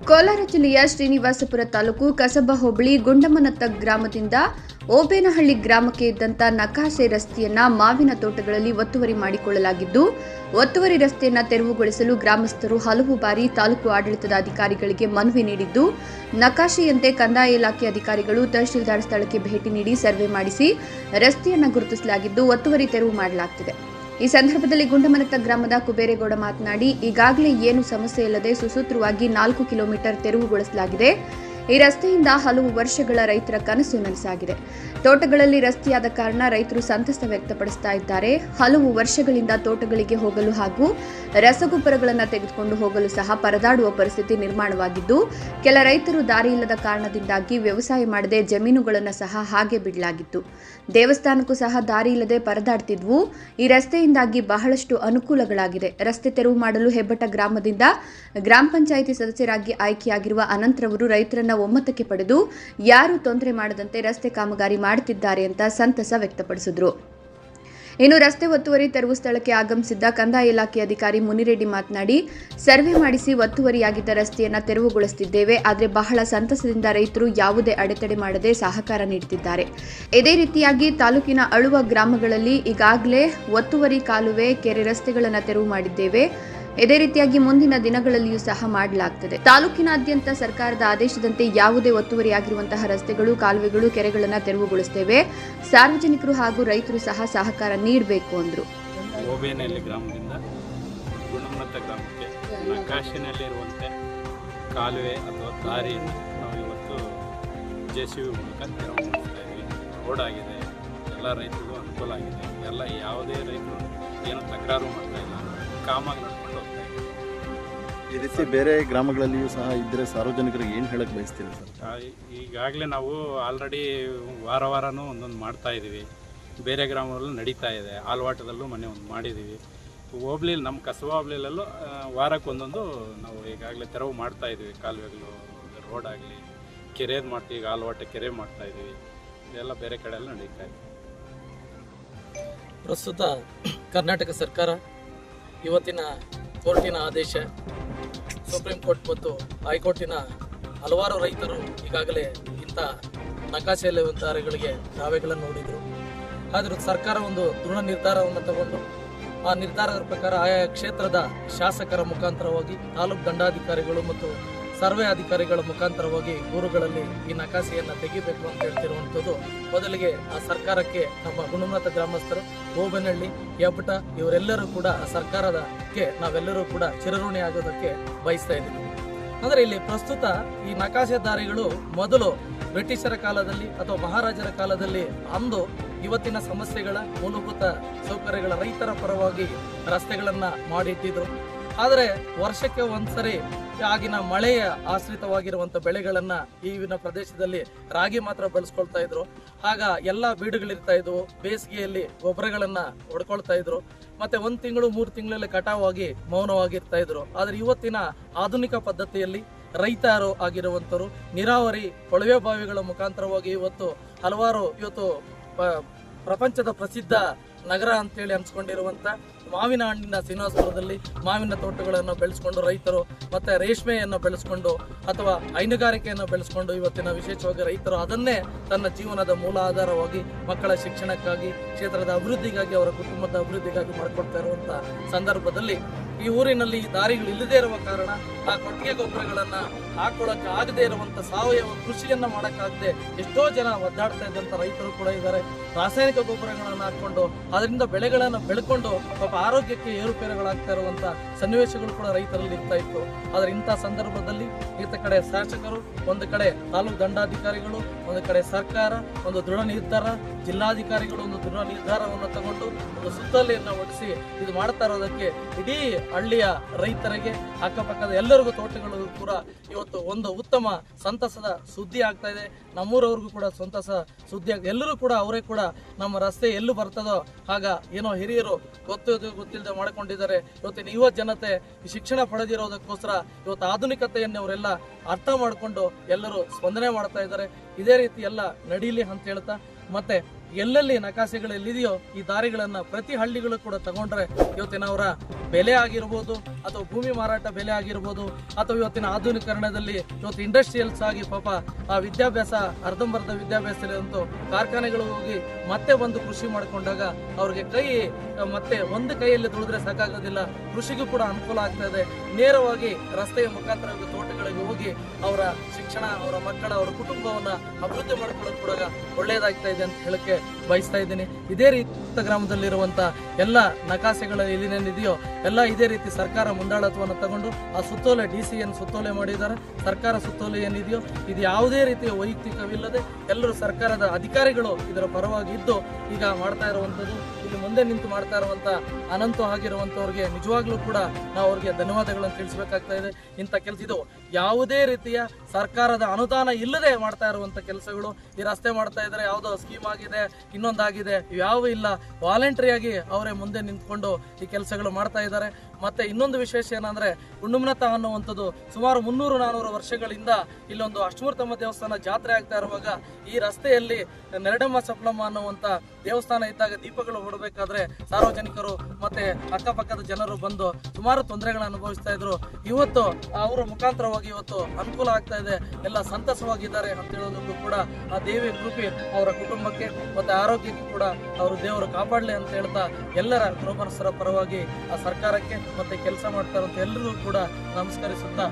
ಕೋಲಾರ ಜಿಲ್ಲೆಯ ಶ್ರೀನಿವಾಸಪುರ ತಾಲೂಕು ಕಸಬಾ ಹೋಬಳಿ ಗುಂಡಮನತ್ತ ಗ್ರಾಮದಿಂದ ಓಬೇನಹಳ್ಳಿ ಗ್ರಾಮಕ್ಕೆ ಇದ್ದಂತ ನಕಾಶೆ ರಸ್ತೆಯನ್ನ ಮಾವಿನ ತೋಟಗಳಲ್ಲಿ ಒತ್ತುವರಿ ಮಾಡಿಕೊಳ್ಳಲಾಗಿದ್ದು, ಒತ್ತುವರಿ ರಸ್ತೆಯನ್ನು ತೆರವುಗೊಳಿಸಲು ಗ್ರಾಮಸ್ಥರು ಹಲವು ಬಾರಿ ತಾಲೂಕು ಆಡಳಿತದ ಅಧಿಕಾರಿಗಳಿಗೆ ಮನವಿ ನೀಡಿದ್ದು, ನಕಾಶೆಯಂತೆ ಕಂದಾಯ ಇಲಾಖೆ ಅಧಿಕಾರಿಗಳು ತಹಶೀಲ್ದಾರ್ ಸ್ಥಳಕ್ಕೆ ಭೇಟಿ ನೀಡಿ ಸರ್ವೆ ಮಾಡಿಸಿ ರಸ್ತೆಯನ್ನು ಗುರುತಿಸಲಾಗಿದ್ದು, ಒತ್ತುವರಿ ತೆರವು ಮಾಡಲಾಗುತ್ತಿದೆ. ಈ ಸಂದರ್ಭದಲ್ಲಿ ಗುಂಡಮನತ್ತ ಗ್ರಾಮದ ಕುಬೇರೇಗೌಡ ಮಾತನಾಡಿ, ಈಗಾಗಲೇ ಏನು ಸಮಸ್ಯೆ ಇಲ್ಲದೆ ಸುಸೂತ್ರವಾಗಿ 4 ಕಿಲೋಮೀಟರ್ ತೆರವುಗೊಳಿಸಲಾಗಿದೆ. ಈ ರಸ್ತೆಯಿಂದ ಹಲವು ವರ್ಷಗಳ ರೈತರ ಕನಸು ನನಸಾಗಿದೆ. ತೋಟಗಳಲ್ಲಿ ರಸ್ತೆಯಾದ ಕಾರಣ ರೈತರು ಸಂತಸ ವ್ಯಕ್ತಪಡಿಸುತ್ತಾ ಇದ್ದಾರೆ. ಹಲವು ವರ್ಷಗಳಿಂದ ತೋಟಗಳಿಗೆ ಹೋಗಲು ಹಾಗೂ ರಸಗೊಬ್ಬರಗಳನ್ನು ತೆಗೆದುಕೊಂಡು ಹೋಗಲು ಸಹ ಪರದಾಡುವ ಪರಿಸ್ಥಿತಿ ನಿರ್ಮಾಣವಾಗಿದ್ದು, ಕೆಲ ರೈತರು ದಾರಿ ಇಲ್ಲದ ಕಾರಣದಿಂದಾಗಿ ವ್ಯವಸಾಯ ಮಾಡದೆ ಜಮೀನುಗಳನ್ನು ಸಹ ಹಾಗೆ ಬಿಡಲಾಗಿತ್ತು. ದೇವಸ್ಥಾನಕ್ಕೂ ಸಹ ದಾರಿ ಇಲ್ಲದೆ ಪರದಾಡ್ತಿದ್ವು. ಈ ರಸ್ತೆಯಿಂದಾಗಿ ಬಹಳಷ್ಟು ಅನುಕೂಲಗಳಾಗಿದೆ. ರಸ್ತೆ ತೆರವು ಮಾಡಲು ಹೆಬ್ಬಟ್ಟ ಗ್ರಾಮದಿಂದ ಗ್ರಾಮ ಪಂಚಾಯಿತಿ ಸದಸ್ಯರಾಗಿ ಆಯ್ಕೆಯಾಗಿರುವ ಅನಂತರವರು ರೈತರನ್ನ ಒಮ್ಮತಕ್ಕೆ ಪಡೆದು ಯಾರು ತೊಂದರೆ ಮಾಡದಂತೆ ರಸ್ತೆ ಕಾಮಗಾರಿ ಮಾಡುತ್ತಿದ್ದಾರೆ ಅಂತ ಸಂತಸ ವ್ಯಕ್ತಪಡಿಸಿದರು. ಇನ್ನು ರಸ್ತೆ ಒತ್ತುವರಿ ತೆರವು ಸ್ಥಳಕ್ಕೆ ಆಗಮಿಸಿದ್ದ ಕಂದಾಯ ಇಲಾಖೆ ಅಧಿಕಾರಿ ಮುನಿರೆಡ್ಡಿ ಮಾತನಾಡಿ, ಸರ್ವೆ ಮಾಡಿಸಿ ಒತ್ತುವರಿಯಾಗಿದ್ದ ರಸ್ತೆಯನ್ನು ತೆರವುಗೊಳಿಸುತ್ತಿದ್ದೇವೆ. ಆದರೆ ಬಹಳ ಸಂತಸದಿಂದ ರೈತರು ಯಾವುದೇ ಅಡೆತಡೆ ಮಾಡದೆ ಸಹಕಾರ ನೀಡುತ್ತಿದ್ದಾರೆ. ಇದೇ ರೀತಿಯಾಗಿ ತಾಲೂಕಿನ ಅಳುವ ಗ್ರಾಮಗಳಲ್ಲಿ ಈಗಾಗಲೇ ಒತ್ತುವರಿ ಕಾಲುವೆ, ಕೆರೆ ರಸ್ತೆಗಳನ್ನು ತೆರವು ಮಾಡಿದ್ದೇವೆ. ಇದೇ ರೀತಿಯಾಗಿ ಮುಂದಿನ ದಿನಗಳಲ್ಲಿಯೂ ಸಹ ಮಾಡಲಾಗುತ್ತದೆ. ತಾಲೂಕಿನಾದ್ಯಂತ ಸರ್ಕಾರದ ಆದೇಶದಂತೆ ಯಾವುದೇ ಒತ್ತುವರಿಯಾಗಿರುವಂತಹ ರಸ್ತೆಗಳು, ಕಾಲುವೆಗಳು, ಕೆರೆಗಳನ್ನು ತೆರವುಗೊಳಿಸುತ್ತೇವೆ. ಸಾರ್ವಜನಿಕರು ಹಾಗೂ ರೈತರು ಸಹ ಸಹಕಾರ ನೀಡಬೇಕು ಅಂದರು. ಓಬೇನಹಳ್ಳಿ ಗ್ರಾಮದಿಂದ ಗುಂಡಮನತ್ತ ಗ್ರಾಮಕ್ಕೆ ನಕಾಶೆನಲ್ಲಿರುವಂತೆ ಕಾಲುವೆ ಅಥವಾ ದಾರಿಯನ್ನು ನಾವು ಇವತ್ತು JCB ಮೂಲಕ ತೆರವುಗೊಳಿಸ್ತಾ ಇದ್ವಿ. ರೋಡ್ ಆಗಿದೆ, ಎಲ್ಲ ರೈತರಿಗೂ ಅನುಕೂಲ ಆಗಿದೆ. ಎಲ್ಲ ಯಾವುದೇ ರೈತರು ಏನು ತಕರಾರು ಮಾಡ್ತಾ ಇಲ್ಲ, ಕಾಮಾಗಿ ನಡ್ಕೊಂಡು ಹೋಗ್ತಾ ಇದ್ದೀವಿ. ಈ ರೀತಿ ಬೇರೆ ಗ್ರಾಮಗಳಲ್ಲಿಯೂ ಸಹ ಇದ್ದರೆ ಸಾರ್ವಜನಿಕರಿಗೆ ಏನು ಹೇಳಕ್ಕೆ ಬಯಸ್ತೀರಿ ಸರ್? ಈಗಾಗಲೇ ನಾವು ಆಲ್ರೆಡಿ ವಾರನೂ ಒಂದೊಂದು ಮಾಡ್ತಾ ಇದ್ದೀವಿ. ಬೇರೆ ಗ್ರಾಮಗಳಲ್ಲೂ ನಡೀತಾ ಇದೆ. ಆಲ್ವಾಟದಲ್ಲೂ ಮೊನ್ನೆ ಒಂದು ಮಾಡಿದ್ದೀವಿ. ಹೋಬ್ಳಿ ನಮ್ಮ ಕಸಬಾ ಹೋಬ್ಳಿಲಲ್ಲೂ ವಾರಕ್ಕೆ ಒಂದೊಂದು ನಾವು ಈಗಾಗಲೇ ತೆರವು ಮಾಡ್ತಾ ಇದ್ದೀವಿ. ಕಾಲುವೆಗಳು, ರೋಡ್ ಆಗಲಿ, ಕೆರೆದು ಮಾಡ್ತೀವಿ. ಈಗ ಆಲ್ವಾಟ ಕೆರೆ ಮಾಡ್ತಾ ಇದ್ದೀವಿ. ಇದೆಲ್ಲ ಬೇರೆ ಕಡೆ ಎಲ್ಲ ನಡೀತಾ ಇದೆ. ಪ್ರಸ್ತುತ ಕರ್ನಾಟಕ ಸರ್ಕಾರ ಇವತ್ತಿನ ಕೋರ್ಟಿನ ಆದೇಶ, ಸುಪ್ರೀಂ ಕೋರ್ಟ್ ಮತ್ತು ಹೈಕೋರ್ಟಿನ ಹಲವಾರು ರೈತರು ಈಗಾಗಲೇ ಇಂಥ ನಕಾಶೆ ದಾರಿಗಳಿಗೆ ದಾವೆಗಳನ್ನು ನೋಡಿದರು. ಆದರೂ ಸರ್ಕಾರ ಒಂದು ದೃಢ ನಿರ್ಧಾರವನ್ನು ತಗೊಂಡು ಆ ನಿರ್ಧಾರದ ಪ್ರಕಾರ ಆಯಾ ಕ್ಷೇತ್ರದ ಶಾಸಕರ ಮುಖಾಂತರವಾಗಿ, ತಾಲೂಕು ದಂಡಾಧಿಕಾರಿಗಳು ಮತ್ತು ಸರ್ವೆ ಅಧಿಕಾರಿಗಳ ಮುಖಾಂತರವಾಗಿ ಊರುಗಳಲ್ಲಿ ಈ ನಕಾಶೆಯನ್ನು ತೆಗಿಬೇಕು ಅಂತ ಹೇಳ್ತಿರುವಂಥದ್ದು. ಮೊದಲಿಗೆ ಆ ಸರ್ಕಾರಕ್ಕೆ ನಮ್ಮ ಗುಣಮಟ್ಟ ಗ್ರಾಮಸ್ಥರು, ಓಬೇನಹಳ್ಳಿ, ಹೆಬ್ಬಟ್ಟ ಇವರೆಲ್ಲರೂ ಕೂಡ ಆ ಸರ್ಕಾರಕ್ಕೆ ನಾವೆಲ್ಲರೂ ಕೂಡ ಚಿರಋಣಿ ಆಗೋದಕ್ಕೆ ಬಯಸ್ತಾ ಇದ್ದೀವಿ. ಅಂದರೆ ಇಲ್ಲಿ ಪ್ರಸ್ತುತ ಈ ನಕಾಶೆ ದಾರಿಗಳು ಮೊದಲು ಬ್ರಿಟಿಷರ ಕಾಲದಲ್ಲಿ ಅಥವಾ ಮಹಾರಾಜರ ಕಾಲದಲ್ಲಿ ಅಂದು ಇವತ್ತಿನ ಸಮಸ್ಯೆಗಳ ಮೂಲಭೂತ ಸೌಕರ್ಯಗಳ ರೈತರ ಪರವಾಗಿ ರಸ್ತೆಗಳನ್ನು ಮಾಡಿಟ್ಟಿದ್ರು. ಆದರೆ ವರ್ಷಕ್ಕೆ ಒಂದ್ಸರಿ ಆಗಿನ ಮಳೆಯ ಆಶ್ರಿತವಾಗಿರುವಂಥ ಬೆಳೆಗಳನ್ನು ಈಗಿನ ಪ್ರದೇಶದಲ್ಲಿ ರಾಗಿ ಮಾತ್ರ ಬೆಳೆಸ್ಕೊಳ್ತಾ ಇದ್ರು. ಆಗ ಎಲ್ಲ ಬೀಡುಗಳಿರ್ತಾ ಇದ್ವು. ಬೇಸಿಗೆಯಲ್ಲಿ ಗೊಬ್ಬರಗಳನ್ನು ಹೊಡ್ಕೊಳ್ತಾ ಇದ್ರು. ಮತ್ತೆ 1 ತಿಂಗಳು 3 ತಿಂಗಳಲ್ಲಿ ಕಟಾವಾಗಿ ಮೌನವಾಗಿರ್ತಾ ಇದ್ರು. ಆದರೆ ಇವತ್ತಿನ ಆಧುನಿಕ ಪದ್ಧತಿಯಲ್ಲಿ ರೈತರು ಆಗಿರುವಂಥವ್ರು ನೀರಾವರಿ ಕೊಳವೆ ಬಾವಿಗಳ ಮುಖಾಂತರವಾಗಿ ಇವತ್ತು ಹಲವಾರು ಪ್ರಪಂಚದ ಪ್ರಸಿದ್ಧ ನಗರ ಅಂತೇಳಿ ಅನ್ಸ್ಕೊಂಡಿರುವಂಥ ಮಾವಿನ ಹಣ್ಣಿನ ಶ್ರೀನಿವಾಸಪುರದಲ್ಲಿ ಮಾವಿನ ತೋಟಗಳನ್ನು ಬೆಳೆಸ್ಕೊಂಡು ರೈತರು ಮತ್ತೆ ರೇಷ್ಮೆಯನ್ನು ಬೆಳೆಸ್ಕೊಂಡು ಅಥವಾ ಹೈನುಗಾರಿಕೆಯನ್ನು ಬೆಳೆಸ್ಕೊಂಡು ಇವತ್ತಿನ ವಿಶೇಷವಾಗಿ ರೈತರು ಅದನ್ನೇ ತನ್ನ ಜೀವನದ ಮೂಲ ಆಧಾರವಾಗಿ ಮಕ್ಕಳ ಶಿಕ್ಷಣಕ್ಕಾಗಿ, ಕ್ಷೇತ್ರದ ಅಭಿವೃದ್ಧಿಗಾಗಿ, ಅವರ ಕುಟುಂಬದ ಅಭಿವೃದ್ಧಿಗಾಗಿ ಮಾಡಿಕೊಡ್ತಾ ಇರುವಂಥ ಸಂದರ್ಭದಲ್ಲಿ ಈ ಊರಿನಲ್ಲಿ ದಾರಿಗಳು ಇಲ್ಲದೇ ಇರುವ ಕಾರಣ ಆ ಕೊಟ್ಟಿಗೆ ಗೊಬ್ಬರಗಳನ್ನು ಹಾಕೊಳ್ಳಕ್ಕೆ ಆಗದೆ ಇರುವಂಥ ಸಾವಯವ ಕೃಷಿಯನ್ನ ಮಾಡೋಕ್ಕಾಗದೆ ಎಷ್ಟೋ ಜನ ಒದ್ದಾಡ್ತಾ ಇದ್ದಂಥ ರೈತರು ಕೂಡ ಇದ್ದಾರೆ. ರಾಸಾಯನಿಕ ಗೊಬ್ಬರಗಳನ್ನು ಹಾಕೊಂಡು ಅದರಿಂದ ಬೆಳೆಗಳನ್ನು ಬೆಳ್ಕೊಂಡು ಪಾಪ ಆರೋಗ್ಯಕ್ಕೆ ಏರುಪೇರುಗಳಾಗ್ತಾ ಇರುವಂಥ ಸನ್ನಿವೇಶಗಳು ಕೂಡ ರೈತರಲ್ಲಿ ಇರ್ತಾ ಇತ್ತು. ಆದರೆ ಇಂಥ ಸಂದರ್ಭದಲ್ಲಿ ಈತ ಕಡೆ ಶಾಸಕರು, ಒಂದು ಕಡೆ ತಾಲೂಕು ದಂಡಾಧಿಕಾರಿಗಳು, ಒಂದು ಕಡೆ ಸರ್ಕಾರ ಒಂದು ದೃಢ ನಿರ್ಧಾರ, ಜಿಲ್ಲಾಧಿಕಾರಿಗಳು ಒಂದು ದೃಢ ನಿರ್ಧಾರವನ್ನು ತಗೊಂಡು ಒಂದು ಸುತ್ತೋಲೆಯನ್ನು ಹೊಡಿಸಿ ಇದು ಮಾಡ್ತಾ ಇರೋದಕ್ಕೆ ಇಡೀ ಹಳ್ಳಿಯ ರೈತರಿಗೆ, ಅಕ್ಕಪಕ್ಕದ ಎಲ್ಲರಿಗೂ ತೋಟಗಳಿಗೂ ಕೂಡ ಇವತ್ತು ಒಂದು ಉತ್ತಮ ಸಂತಸದ ಸುದ್ದಿ ಆಗ್ತಾ ಇದೆ. ನಮ್ಮೂರವ್ರಿಗೂ ಕೂಡ ಸಂತಸ ಸುದ್ದಿ ಆಗ್ತದೆ. ಎಲ್ಲರೂ ಕೂಡ ಅವರೇ ಕೂಡ ನಮ್ಮ ರಸ್ತೆ ಎಲ್ಲೂ ಬರ್ತದೋ ಆಗ ಏನೋ ಹಿರಿಯರು ಗೊತ್ತಿಲ್ಲದೆ ಮಾಡ್ಕೊಂಡಿದ್ದಾರೆ. ಇವತ್ತಿನ ಯುವ ಜನತೆ ಶಿಕ್ಷಣ ಪಡೆದಿರೋದಕ್ಕೋಸ್ಕರ ಇವತ್ತು ಆಧುನಿಕತೆಯನ್ನು ಅವರೆಲ್ಲ ಅರ್ಥ ಮಾಡಿಕೊಂಡು ಎಲ್ಲರೂ ಸ್ಪಂದನೆ ಮಾಡ್ತಾ ಇದ್ದಾರೆ. ಇದೇ ರೀತಿ ಎಲ್ಲ ನಡೀಲಿ ಅಂತ ಹೇಳ್ತಾ ಮತ್ತೆ ಎಲ್ಲೆಲ್ಲಿ ನಕಾಸೆಗಳು ಎಲ್ಲಿದೆಯೋ ಈ ದಾರಿಗಳನ್ನ ಪ್ರತಿ ಹಳ್ಳಿಗಳು ಕೂಡ ತಗೊಂಡ್ರೆ ಇವತ್ತಿನ ಅವರ ಬೆಲೆ ಆಗಿರ್ಬೋದು ಅಥವಾ ಭೂಮಿ ಮಾರಾಟ ಬೆಲೆ ಆಗಿರ್ಬೋದು ಅಥವಾ ಇವತ್ತಿನ ಆಧುನೀಕರಣದಲ್ಲಿ ಇವತ್ತು ಇಂಡಸ್ಟ್ರಿಯಲ್ಸ್ ಆಗಿ ಪಾಪ ಆ ವಿದ್ಯಾಭ್ಯಾಸ ಅರ್ಧಂಬರ್ಧ ವಿದ್ಯಾಭ್ಯಾಸದಲ್ಲಿ ಅಂತೂ ಕಾರ್ಖಾನೆಗಳು ಹೋಗಿ ಮತ್ತೆ ಬಂದು ಕೃಷಿ ಮಾಡಿಕೊಂಡಾಗ ಅವ್ರಿಗೆ ಮತ್ತೆ ಒಂದು ಕೈಯಲ್ಲಿ ದುಡಿದ್ರೆ ಸಾಕಾಗೋದಿಲ್ಲ, ಕೃಷಿಗೂ ಕೂಡ ಅನುಕೂಲ ಆಗ್ತಾ ಇದೆ. ನೇರವಾಗಿ ರಸ್ತೆಯ ಮುಖಾಂತರ ತೋಟಗಳಿಗೆ ಹೋಗಿ ಅವರ ಶಿಕ್ಷಣ, ಅವರ ಮಕ್ಕಳ, ಅವರ ಕುಟುಂಬವನ್ನ ಅಭಿವೃದ್ಧಿ ಮಾಡ್ಕೊಳ್ಳೋದು ಕೂಡ ಒಳ್ಳೇದಾಗ್ತಾ ಇದೆ ಅಂತ ಹೇಳಕ್ಕೆ ಬಯಸ್ತಾ ಇದ್ದೀನಿ. ಇದೇ ರೀತಿ ಗ್ರಾಮದಲ್ಲಿರುವಂತ ಎಲ್ಲ ನಕಾಸೆಗಳ ಏನೇನಿದೆಯೋ ಎಲ್ಲ ಇದೇ ರೀತಿ ಸರ್ಕಾರ ಮುಂದಾಳತ್ವವನ್ನು ತಗೊಂಡು ಆ ಸುತ್ತೋಲೆ DCN ಸುತ್ತೋಲೆ ಮಾಡಿದ್ದಾರೆ. ಸರ್ಕಾರ ಸುತ್ತೋಲೆ ಏನಿದೆಯೋ ಇದು ಯಾವುದೇ ರೀತಿಯ ವೈಯಕ್ತಿಕವಿಲ್ಲದೆ ಎಲ್ಲರೂ ಸರ್ಕಾರದ ಅಧಿಕಾರಿಗಳು ಇದರ ಪರವಾಗಿ ಇದ್ದು ಈಗ ಮಾಡ್ತಾ ಇರುವಂಥದ್ದು, ಇಲ್ಲಿ ಮುಂದೆ ನಿಂತು ಮಾಡ್ತಾ ಇರುವಂತ ಅನಂತ ಆಗಿರುವಂತವ್ರಿಗೆ ನಿಜವಾಗ್ಲೂ ಕೂಡ ನಾವು ಅವ್ರಿಗೆ ಧನ್ಯವಾದಗಳನ್ನು ತಿಳಿಸಬೇಕಾಗ್ತಾ ಇದೆ. ಇಂಥ ಕೆಲಸ ಇದು ಯಾವುದೇ ರೀತಿಯ ಸರ್ಕಾರದ ಅನುದಾನ ಇಲ್ಲದೆ ಮಾಡ್ತಾ ಇರುವಂತ ಕೆಲಸಗಳು. ಈ ರಸ್ತೆ ಮಾಡ್ತಾ ಇದ್ದಾರೆ, ಯಾವುದೋ ಸ್ಕೀಮ್ ಆಗಿದೆ, ಇನ್ನೊಂದಾಗಿದೆ, ಯಾವ ಇಲ್ಲ, ವಾಲಂಟರಿಯಾಗಿ ಅವರೇ ಮುಂದೆ ನಿಂತ್ಕೊಂಡು ಈ ಕೆಲಸಗಳು ಮಾಡ್ತಾ ಇದ್ದಾರೆ. ಮತ್ತೆ ಇನ್ನೊಂದು ವಿಶೇಷ ಏನಂದ್ರೆ ಗುಂಡುಮನತ ಅನ್ನುವಂಥದ್ದು ಸುಮಾರು 300-400 ವರ್ಷಗಳಿಂದ ಇಲ್ಲೊಂದು ಅಷ್ಟಮೂರ್ತಮ್ಮ ದೇವಸ್ಥಾನ ಜಾತ್ರೆ ಆಗ್ತಾ ಇರುವಾಗ ಈ ರಸ್ತೆಯಲ್ಲಿ ನೆರಡಮ್ಮ ಸಪ್ಲಮ್ಮ ಅನ್ನುವಂತ ದೇವಸ್ಥಾನ ಇದ್ದಾಗ ದೀಪಗಳು ಹೊಡಬೇಕಾದ್ರೆ ಸಾರ್ವಜನಿಕರು ಮತ್ತೆ ಅಕ್ಕಪಕ್ಕದ ಜನರು ಬಂದು ಸುಮಾರು ತೊಂದರೆಗಳನ್ನು ಅನುಭವಿಸ್ತಾ ಇದ್ರು. ಇವತ್ತು ಅವರ ಮುಖಾಂತರವಾಗಿ ಇವತ್ತು ಅನುಕೂಲ ಆಗ್ತಾ ಇದೆ, ಎಲ್ಲ ಸಂತಸವಾಗಿದ್ದಾರೆ ಅಂತ ಹೇಳೋದಕ್ಕೂ ಕೂಡ ಆ ದೇವಿ ಕೃಪೆ ಅವರ ಕುಟುಂಬಕ್ಕೆ ಮತ್ತೆ ಆರೋಗ್ಯಕ್ಕೆ ಕೂಡ ಅವರು ದೇವರು ಕಾಪಾಡಲಿ ಅಂತ ಹೇಳ್ತಾ ಎಲ್ಲರ ಗೃಹಮನಸ್ಸರ ಪರವಾಗಿ ಆ ಸರ್ಕಾರಕ್ಕೆ ಮತ್ತೆ ಕೆಲಸ ಮಾಡ್ತಾ ಇರುವಂತ ಎಲ್ಲರೂ ಕೂಡ ನಮಸ್ಕರಿಸುತ್ತಾ